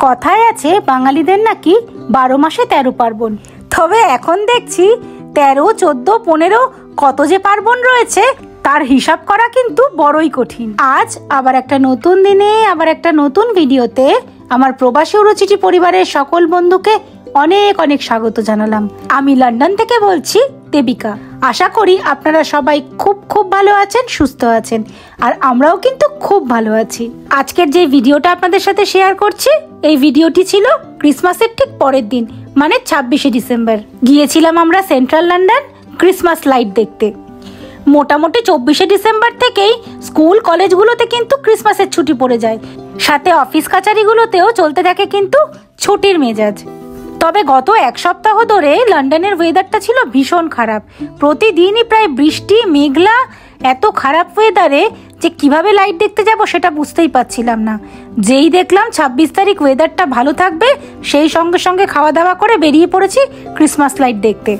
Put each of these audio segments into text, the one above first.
কথায় আছে বাঙালিদের নাকি 12 মাসে 13 পার্বণ। তবে এখন দেখছি 13, 14, 15 কত যে পার্বণ রয়েছে তার হিসাব করা কিন্তু বড়ই কঠিন। আজ আবার একটা নতুন দিনে আবার একটা নতুন ভিডিওতে আমার প্রবাসী উড়োচিটি পরিবারের সকল বন্ধুকে অনেক অনেক স্বাগত জানালাম। আমি লন্ডন থেকে বলছি দেবিকা। আশা করি আপনারা সবাই খুব খুব ভালো আছেন, সুস্থ আছেন, আর আমরাও কিন্তু খুব ভালো আছি। আজকের যে ভিডিওটা আপনাদের সাথে শেয়ার করছি, এই ভিডিওটি ছিল ক্রিসমাসের ঠিক পরের দিন, মানে 26শে ডিসেম্বর। গিয়েছিলাম আমরা সেন্ট্রাল লন্ডন ক্রিসমাস লাইট দেখতে। মোটামুটি 24শে ডিসেম্বর থেকেই স্কুল কলেজগুলোতে কিন্তু ক্রিসমাসের ছুটি পড়ে যায়, সাথে অফিস কাচারিগুলোতেও চলতে থাকে কিন্তু ছুটির মেজাজ। তবে গত এক সপ্তাহ ধরে লন্ডনের ওয়েদারটা ছিল ভীষণ খারাপ। প্রতিদিনই প্রায় বৃষ্টি, মেঘলা, এত খারাপ ওয়েদারে যে কিভাবে লাইট দেখতে যাব সেটা বুঝতেই পারছিলাম না। যেই দেখলাম 26 তারিখ ওয়েদারটা ভালো থাকবে, সেই সঙ্গে সঙ্গে খাওয়া দাওয়া করে বেরিয়ে পড়েছি ক্রিসমাস লাইট দেখতে।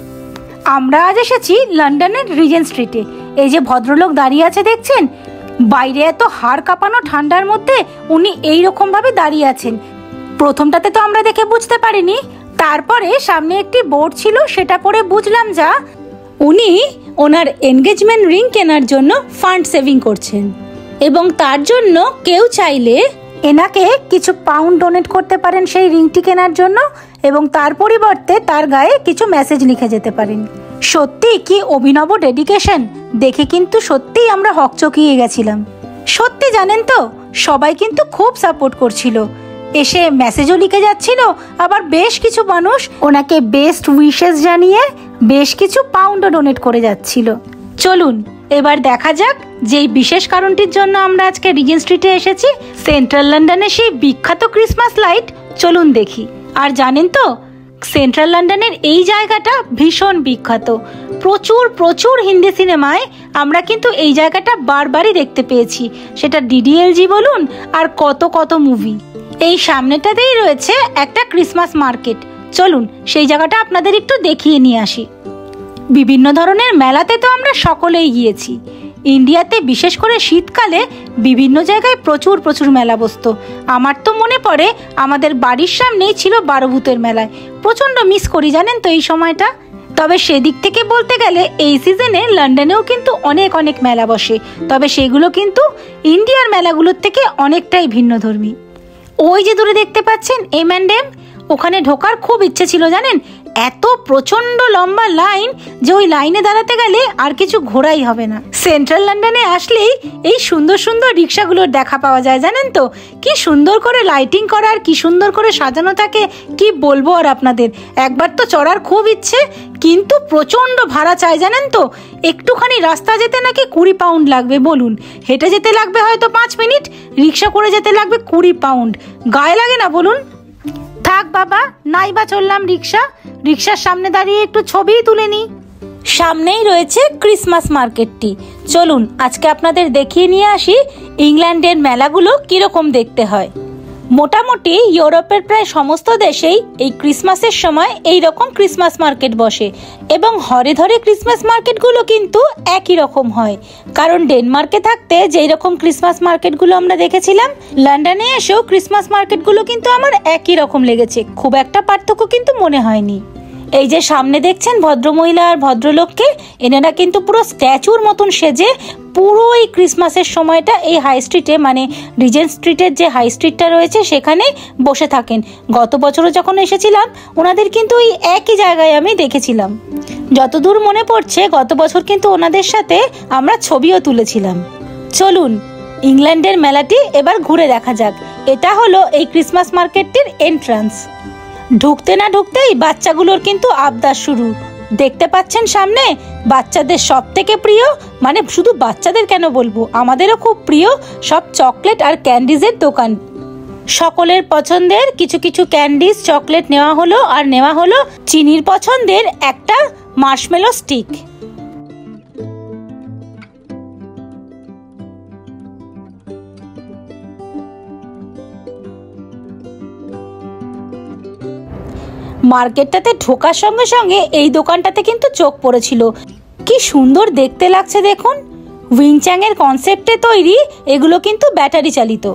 আমরা আজ এসেছি লন্ডনের রিজেন্ট স্ট্রিটে। এই যে ভদ্রলোক দাঁড়িয়ে আছে দেখছেন, বাইরে এত হাড় কাঁপানো ঠান্ডার মধ্যে উনি এইরকম ভাবে দাঁড়িয়ে আছেন। প্রথমটাতে তো আমরা দেখে বুঝতে পারিনি, তারপরে সামনে একটি বোর্ড ছিল, সেটা পড়ে বুঝলাম যা উনি ওনার এনগেজমেন্ট রিং কেনার জন্য ফান্ড সেভিং করছেন, এবং তার জন্য কেউ চাইলে এনাকে কিছু পাউন্ড ডোনেট করতে পারেন সেই রিংটি কেনার জন্য, এবং তার পরিবর্তে তার গায়ে কিছু মেসেজ লিখে যেতে পারেন। সত্যি কি অভিনব ডেডিকেশন, দেখে কিন্তু সত্যিই আমরা হকচকিয়ে গেছিলাম। সত্যি জানেন তো, সবাই কিন্তু খুব সাপোর্ট করছিল, এসে মেসেজও লিখে যাচ্ছিল, আবার বেশ কিছু মানুষ ওনাকে বেস্ট উইশেস জানিয়ে বেশ কিছু পাউন্ডও ডোনেট করে যাচ্ছিল। চলুন এবার দেখা যাক যেই বিশেষ কারণটির জন্য আমরা আজকে রিজেন্ট স্ট্রিটে এসেছি, সেন্ট্রাল লন্ডনের সেই বিখ্যাত ক্রিসমাস লাইট। চলুন দেখি। আর জানেন তো, সেন্ট্রাল লন্ডনের এই জায়গাটা ভীষণ বিখ্যাত। প্রচুর প্রচুর হিন্দি সিনেমায় আমরা কিন্তু এই জায়গাটা বারবারই দেখতে পেয়েছি, সেটা ডিডিএলজি বলুন আর কত কত মুভি। এই সামনেটাতেই রয়েছে একটা ক্রিসমাস মার্কেট। চলুন সেই জায়গাটা আপনাদের একটু দেখিয়ে নিয়ে আসি। বিভিন্ন ধরনের মেলাতে তো আমরা সকলেই গিয়েছি। ইন্ডিয়াতে বিশেষ করে শীতকালে বিভিন্ন জায়গায় প্রচুর প্রচুর মেলা বসতো। আমার তো মনে পড়ে আমাদের বাড়ির সামনেই ছিল 12 ভূতের মেলায়। প্রচণ্ড মিস করি জানেন তো এই সময়টা। তবে সেদিক থেকে বলতে গেলে এই সিজনে লন্ডনেও কিন্তু অনেক অনেক মেলা বসে, তবে সেগুলো কিন্তু ইন্ডিয়ার মেলাগুলোর থেকে অনেকটাই ভিন্নধর্মী। ওই যে দূরে দেখতে পাচ্ছেন এম&এম, ওখানে ঢোকার খুব ইচ্ছে ছিল জানেন। এত প্রচন্ড লম্বা লাইন যে ওই লাইনে দাঁড়াতে গেলে আর কিছু ঘোরাই হবে না। সেন্ট্রাল লন্ডনে আসলেই এই সুন্দর সুন্দর রিক্সাগুলোর দেখা পাওয়া যায় জানেন তো। কি সুন্দর করে লাইটিং করা আর কি সুন্দর করে সাজানো থাকে, কি বলবো আর আপনাদের। একবার তো চড়ার খুব ইচ্ছে, কিন্তু প্রচন্ড ভাড়া চাই জানেন তো। একটুখানি রাস্তা যেতে নাকি 20 পাউন্ড লাগবে বলুন। হেঁটে যেতে লাগবে হয়তো 5 মিনিট, রিক্সা করে যেতে লাগবে 20 পাউন্ড। গায়ে লাগে না বলুন? থাক বাবা, নাই বা চললাম রিক্সার সামনে দাঁড়িয়ে একটু ছবিই তুলে নিই। সামনেই রয়েছে ক্রিসমাস মার্কেটটি। চলুন আজকে আপনাদের দেখিয়ে নিয়ে আসি ইংল্যান্ডের মেলাগুলো কিরকম দেখতে হয়। মোটামুটি ইউরোপের প্রায় সমস্ত দেশেই এই ক্রিসমাসের সময় এই রকম ক্রিসমাস মার্কেট বসে, এবং হরে ধরে ক্রিসমাস মার্কেটগুলো কিন্তু একই রকম হয়। কারণ ডেনমার্কে থাকতে যেই রকম ক্রিসমাস মার্কেটগুলো আমরা দেখেছিলাম, লন্ডনে এসেও ক্রিসমাস মার্কেটগুলো কিন্তু আমার একই রকম লেগেছে, খুব একটা পার্থক্য কিন্তু মনে হয়নি। এই যে সামনে দেখছেন ভদ্রমহিলা আর ভদ্রলোককে, এনারা কিন্তু পুরো স্ট্যাচুর মতন সেজে পুরো এই ক্রিসমাসের সময়টা এই হাই স্ট্রিটে, মানে রিজেন্ট স্ট্রিটের যে হাই স্ট্রিটটা রয়েছে সেখানে বসে থাকেন। গত বছরও যখন এসেছিলাম ওনাদের কিন্তু ওই একই জায়গায় আমি দেখেছিলাম। যতদূর মনে পড়ছে গত বছর কিন্তু ওনাদের সাথে আমরা ছবিও তুলেছিলাম। চলুন ইংল্যান্ডের মেলাটি এবার ঘুরে দেখা যাক। এটা হলো এই ক্রিসমাস মার্কেটটির এন্ট্রান্স। ঢুকতে না ঢুকতেই বাচ্চাগুলোর কিন্তু আবদার শুরু। দেখতে পাচ্ছেন সামনে বাচ্চাদের সব থেকে প্রিয়, মানে শুধু বাচ্চাদের কেন বলবো, আমাদেরও খুব প্রিয় সব চকলেট আর ক্যান্ডিজের দোকান। সকলের পছন্দের কিছু কিছু ক্যান্ডিজ, চকলেট নেওয়া হলো, আর নেওয়া হলো চিনির পছন্দের একটা মার্শমেলো স্টিক। মার্কেটটাতে ঢোকার সঙ্গে সঙ্গে এই দোকানটাতে কিন্তু চোখ পড়েছিল। কি সুন্দর দেখতে লাগছে দেখুন, উইংচ্যাং এর কনসেপ্টে তৈরি, এগুলো কিন্তু ব্যাটারি চালিত।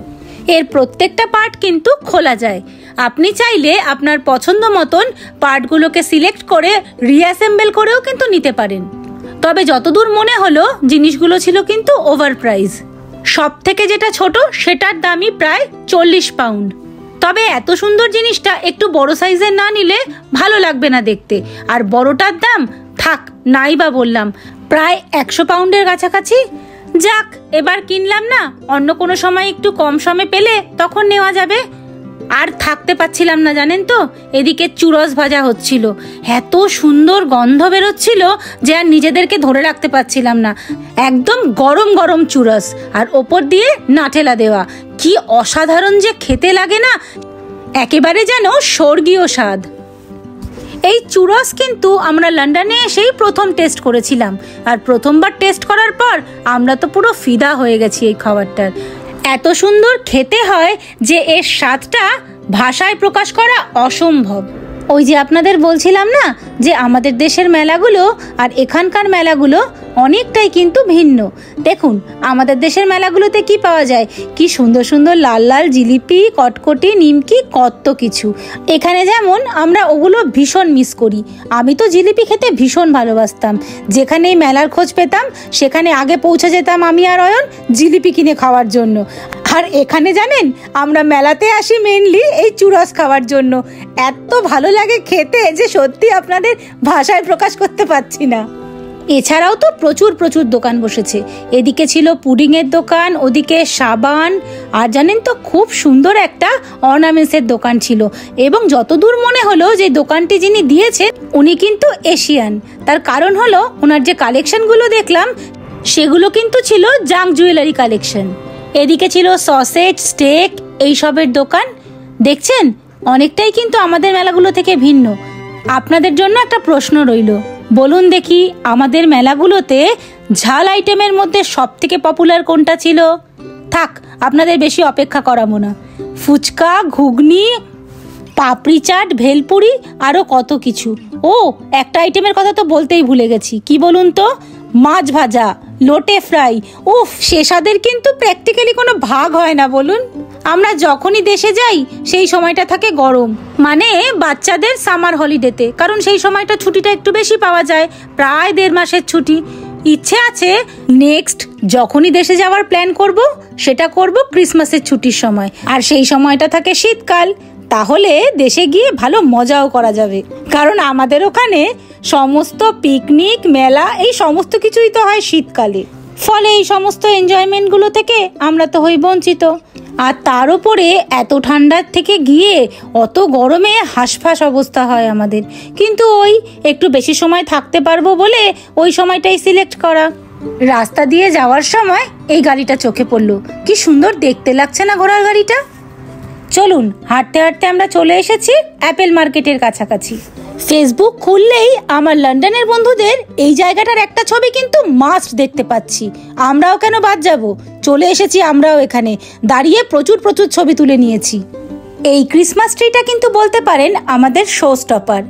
এর প্রত্যেকটা পার্ট কিন্তু খোলা যায়। আপনি চাইলে আপনার পছন্দ মতন পার্টগুলোকে সিলেক্ট করে রিঅ্যাসেম্বল করেও কিন্তু নিতে পারেন। তবে যতদূর মনে হলো জিনিসগুলো ছিল কিন্তু ওভার প্রাইস। সব থেকে যেটা ছোট সেটার দামই প্রায় 40 পাউন্ড। তবে এত সুন্দর জিনিসটা একটু বড় সাইজের না নিলে ভালো লাগবে না দেখতে। আর বড়টার দাম থাক নাই বা বললাম প্রায় 100 পাউন্ডের কাছাকাছি। যাক, এবার কিনলাম না, অন্য কোনো সময় একটু কম সমে পেলে তখন নেওয়া যাবে। আর থাকতে পাচ্ছিলাম না জানেন তো, এদিকে চুরস ভাজা হচ্ছিল, এত সুন্দর গন্ধ বেরোচ্ছিল যে আর নিজেদেরকে ধরে রাখতে পারছিলাম না। একদম গরম গরম চুরস, আর ওপর দিয়ে নাটেলা দেওয়া, কি অসাধারণ যে খেতে লাগে না, একেবারে যেন স্বর্গীয় স্বাদ। এই চুরস কিন্তু আমরা লন্ডনে এসেই প্রথম টেস্ট করেছিলাম, আর প্রথমবার টেস্ট করার পর আমরা তো পুরো ফিদা হয়ে গেছি এই খাবারটার। এত সুন্দর খেতে হয় যে এর স্বাদটা ভাষায় প্রকাশ করা অসম্ভব। ওই যে আপনাদের বলছিলাম না যে আমাদের দেশের মেলাগুলো আর এখানকার মেলাগুলো অনেকটাই কিন্তু ভিন্ন। দেখুন আমাদের দেশের মেলাগুলোতে কি পাওয়া যায়, কি সুন্দর সুন্দর লাল লাল জিলিপি, কটকটি, নিমকি, কত কিছু। এখানে যেমন আমরা ওগুলো ভীষণ মিস করি। আমি তো জিলিপি খেতে ভীষণ ভালোবাসতাম। যেখানেই মেলার খোঁজ পেতাম সেখানে আগে পৌঁছে যেতাম আমি আর অয়ন জিলিপি কিনে খাওয়ার জন্য। আর এখানে জানেন আমরা মেলাতে আসি মেনলি এই চুরস খাওয়ার জন্য। এত ভালো লাগে খেতে যে সত্যি আপনাদের ভাষায় প্রকাশ করতে পারছি না। এছাড়াও তো প্রচুর প্রচুর দোকান বসেছে। এদিকে ছিল পুডিংয়ের দোকান, ওদিকে সাবান, আর জানেন তো খুব সুন্দর একটা অর্নামেন্টসের দোকান ছিল। এবং যতদূর মনে হলো যে দোকানটি যিনি দিয়েছেন উনি কিন্তু এশিয়ান। তার কারণ হলো ওনার যে কালেকশনগুলো দেখলাম সেগুলো কিন্তু ছিল জাঙ্ক জুয়েলারি কালেকশন। এদিকে ছিল সসেজ, স্টেক, এইসবের দোকান। দেখছেন অনেকটাই কিন্তু আমাদের মেলাগুলো থেকে ভিন্ন। আপনাদের জন্য একটা প্রশ্ন রইল, বলুন দেখি আমাদের মেলাগুলোতে ঝাল আইটেমের মধ্যে সব থেকে পপুলার কোনটা ছিল? থাক আপনাদের বেশি অপেক্ষা করাবো না। ফুচকা, ঘুগনি, পাপড়ি চাট, ভেলপুরি, আরও কত কিছু। ও একটা আইটেমের কথা তো বলতেই ভুলে গেছি, কি বলুন তো, মাছ ভাজা, লোটে ফ্রাই। উফ, সে স্বাদের কিন্তু প্র্যাকটিক্যালি কোনো ভাগ হয় না বলুন। আমরা যখনই দেশে যাই সেই সময়টা থাকে গরম, মানে বাচ্চাদের সামার হলিডেতে, কারণ সেই সময়টা ছুটিটা একটু বেশি পাওয়া যায়, প্রায় 1.5 মাসের ছুটি। ইচ্ছে আছে নেক্সট যখনই দেশে যাওয়ার প্ল্যান করব সেটা করব ক্রিসমাসের ছুটির সময়, আর সেই সময়টা থাকে শীতকাল। তাহলে দেশে গিয়ে ভালো মজাও করা যাবে, কারণ আমাদের ওখানে সমস্ত পিকনিক, মেলা এই সমস্ত কিছুই তো হয় শীতকালে। ফলে এই সমস্ত এনজয়মেন্টগুলো থেকে আমরা তো হই বঞ্চিত। আর তার উপরে এত ঠান্ডার থেকে গিয়ে অত গরমে হাঁসফাঁস অবস্থা হয় আমাদের। কিন্তু ওই একটু বেশি সময় থাকতে পারবো বলে ওই সময়টাই সিলেক্ট করা। রাস্তা দিয়ে যাওয়ার সময় এই গাড়িটা চোখে পড়লো, কি সুন্দর দেখতে লাগছে না ঘোড়ার গাড়িটা। চলুন হাঁটতে হাঁটতে আমরা চলে এসেছি অ্যাপেল মার্কেটের কাছাকাছি। ফেসবুক খুললেই আমার লন্ডনের বন্ধুদের এই জায়গাটার একটা ছবি কিন্তু মাস্ট দেখতে পাচ্ছি। আমরাও কেন বাদ যাব, চলে এসেছি আমরাও এখানে, দাঁড়িয়ে প্রচুর প্রচুর ছবি তুলে নিয়েছি। এই ক্রিসমাস ট্রিটা কিন্তু বলতে পারেন আমাদের শো স্টপার।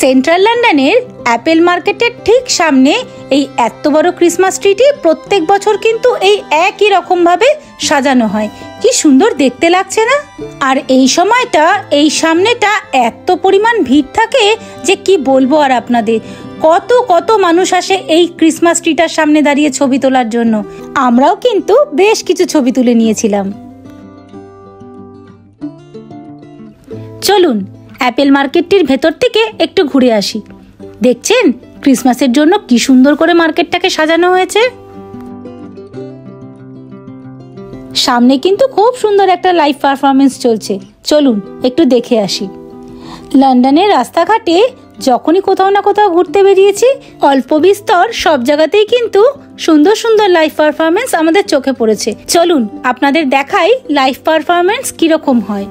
সেন্ট্রাল লন্ডনের অ্যাপেল মার্কেটের ঠিক সামনে এই এত বড় ক্রিসমাস ট্রিটি প্রত্যেক বছর কিন্তু এই একই রকম ভাবে সাজানো হয়। কি সুন্দর দেখতে লাগছে না? আর এই সময়টা এই সামনেটা এত পরিমাণ ভিড় থাকে যে কি বলবো আর আপনাদের। কত কত মানুষ আসে এই ক্রিসমাস ট্রিটার সামনে দাঁড়িয়ে ছবি তোলার জন্য। আমরাও কিন্তু বেশ কিছু ছবি তুলে নিয়েছিলাম। চলুন অ্যাপেল মার্কেটটির ভেতর থেকে একটু ঘুরে আসি। দেখছেন ক্রিসমাসের জন্য কি সুন্দর করে মার্কেটটাকে সাজানো হয়েছে। সামনে কিন্তু খুব সুন্দর একটা লাইভ পারফরমেন্স চলছে, চলুন একটু দেখে আসি। লন্ডনের রাস্তাঘাটে যখনই কোথাও না কোথাও ঘুরতে বেরিয়েছি অল্প বিস্তর সব জায়গাতেই কিন্তু সুন্দর সুন্দর লাইভ পারফরমেন্স আমাদের চোখে পড়েছে। চলুন আপনাদের দেখাই লাইভ পারফরমেন্স কিরকম হয়।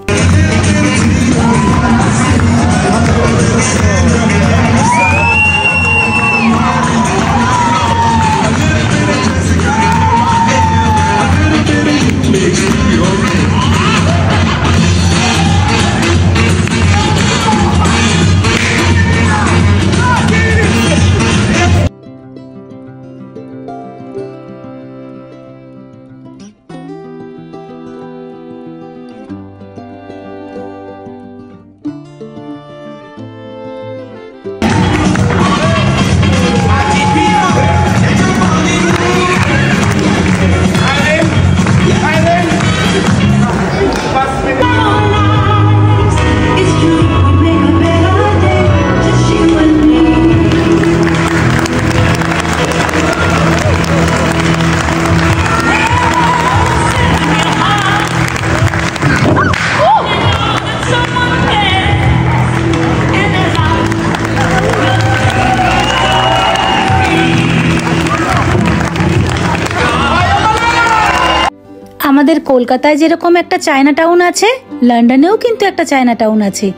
আমাদের কলকাতায় যেরকম একটা চায়না টাউন আছে, লন্ডনেও কিন্তু একটা চায়না টাউন আছে।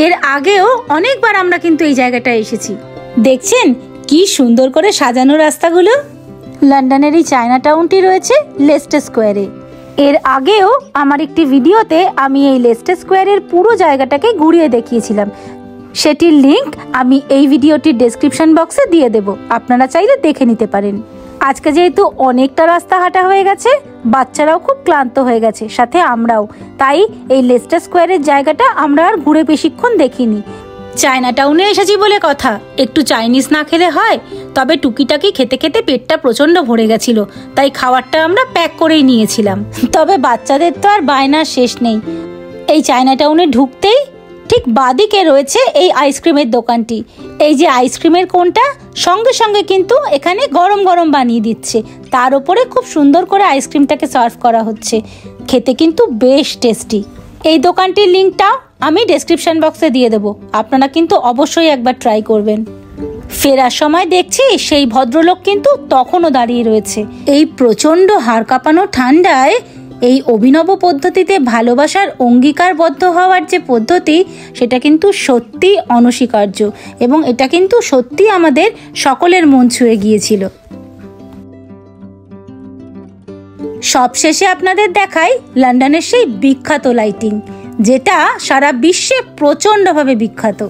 এর আগেও অনেকবার আমরা কিন্তু এই জায়গাটায় এসেছি। দেখছেন কি সুন্দর করে সাজানো রাস্তাগুলো। লন্ডনের এই চায়না টাউনটি রয়েছে লেস্টার স্কোয়ারে। এর আগেও আমার একটি ভিডিওতে আমি এই লেস্টার স্কোয়ারের পুরো জায়গাটাকে ঘুরিয়ে দেখিয়েছিলাম। সেটির লিংক আমি এই ভিডিওটির ডেসক্রিপশন বক্সে দিয়ে দেব, আপনারা চাইলে দেখে নিতে পারেন। আজকে যেহেতু অনেকটা রাস্তা হাঁটা হয়ে গেছে, বাচ্চারাও খুব ক্লান্ত হয়ে গেছে, সাথে আমরাও, তাই এই লেস্টার স্কোয়ারের জায়গাটা আমরা আর ঘুরে বেশিক্ষণ দেখিনি। চায়না টাউনে এসেছি বলে কথা, একটু চাইনিজ না খেলে হয়? তবে টুকিটাকি খেতে খেতে পেটটা প্রচন্ড ভরে গেছিল, তাই খাবারটা আমরা প্যাক করেই নিয়েছিলাম। তবে বাচ্চাদের তো আর বায়নার শেষ নেই। এই চায়না টাউনে ঢুকতেই ঠিক বাদিকে রয়েছে এই আইসক্রিমের দোকানটি। এই যে আইসক্রিমের কোনটা, সঙ্গে সঙ্গে কিন্তু এখানে গরম গরম বানিয়ে দিচ্ছে, তার উপরে খুব সুন্দর করে আইসক্রিমটাকে সার্ভ করা হচ্ছে। খেতে কিন্তু বেশ টেস্টি। এই দোকানটির লিঙ্কটাও আমি ডেসক্রিপশন বক্সে দিয়ে দেবো, আপনারা কিন্তু অবশ্যই একবার ট্রাই করবেন। ফেরার সময় দেখছি সেই ভদ্রলোক কিন্তু তখনও দাঁড়িয়ে রয়েছে। এই প্রচণ্ড হাড় কাঁপানো ঠান্ডায় এই অভিনব পদ্ধতিতে ভালোবাসার অঙ্গীকারবদ্ধ হওয়ার যে পদ্ধতি, সেটা কিন্তু সত্যি অনস্বীকার্য, এবং এটা কিন্তু সত্যি আমাদের সকলের মন ছুঁয়ে গিয়েছিল। সবশেষে আপনাদের দেখাই লন্ডনের সেই বিখ্যাত লাইটিং, যেটা সারা বিশ্বে প্রচণ্ডভাবে বিখ্যাত।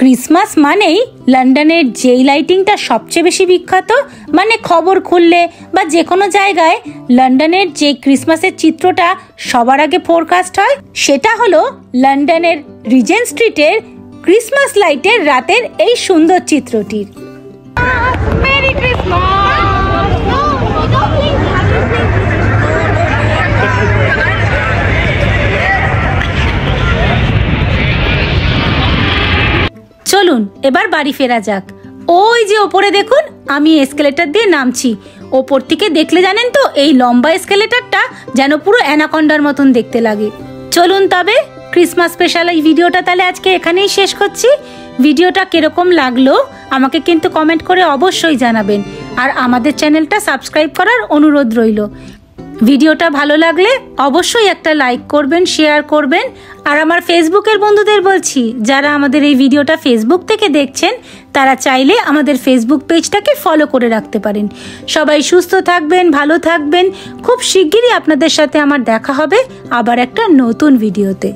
ক্রিসমাস মানেই লন্ডনের যেই লাইটিংটা সবচেয়ে বেশি বিখ্যাত, মানে খবর খুললে বা যে কোনো জায়গায় লন্ডনের যে ক্রিসমাসের চিত্রটা সবার আগে ফোরকাস্ট হয়, সেটা হলো লন্ডনের রিজেন্ট স্ট্রিটের ক্রিসমাস লাইটের রাতের এই সুন্দর চিত্রটির। চলুন এবার বাড়ি ফেরা যাক। ওই যে ওপরে দেখুন, আমি এসকেলেটর দিয়ে নামছি। ওপর থেকে দেখলে জানেন তো, এই লম্বা এসকেলেটরটা যেন পুরো অ্যানাকন্ডার মতন দেখতে লাগে। চলুন তবে ক্রিসমাস স্পেশাল এই ভিডিওটা তাহলে আজকে এখানেই শেষ করছি। ভিডিওটা কিরকম লাগলো আমাকে কিন্তু কমেন্ট করে অবশ্যই জানাবেন, আর আমাদের চ্যানেলটা সাবস্ক্রাইব করার অনুরোধ রইল। ভিডিওটা ভালো লাগলে অবশ্যই একটা লাইক করবেন, শেয়ার করবেন। আর আমার ফেসবুকের বন্ধুদের বলছি, যারা আমাদের এই ভিডিওটা ফেসবুক থেকে দেখছেন, তারা চাইলে আমাদের ফেসবুক পেজটাকে ফলো করে রাখতে পারেন। সবাই সুস্থ থাকবেন, ভালো থাকবেন। খুব শিগগিরই আপনাদের সাথে আমার দেখা হবে আবার একটা নতুন ভিডিওতে।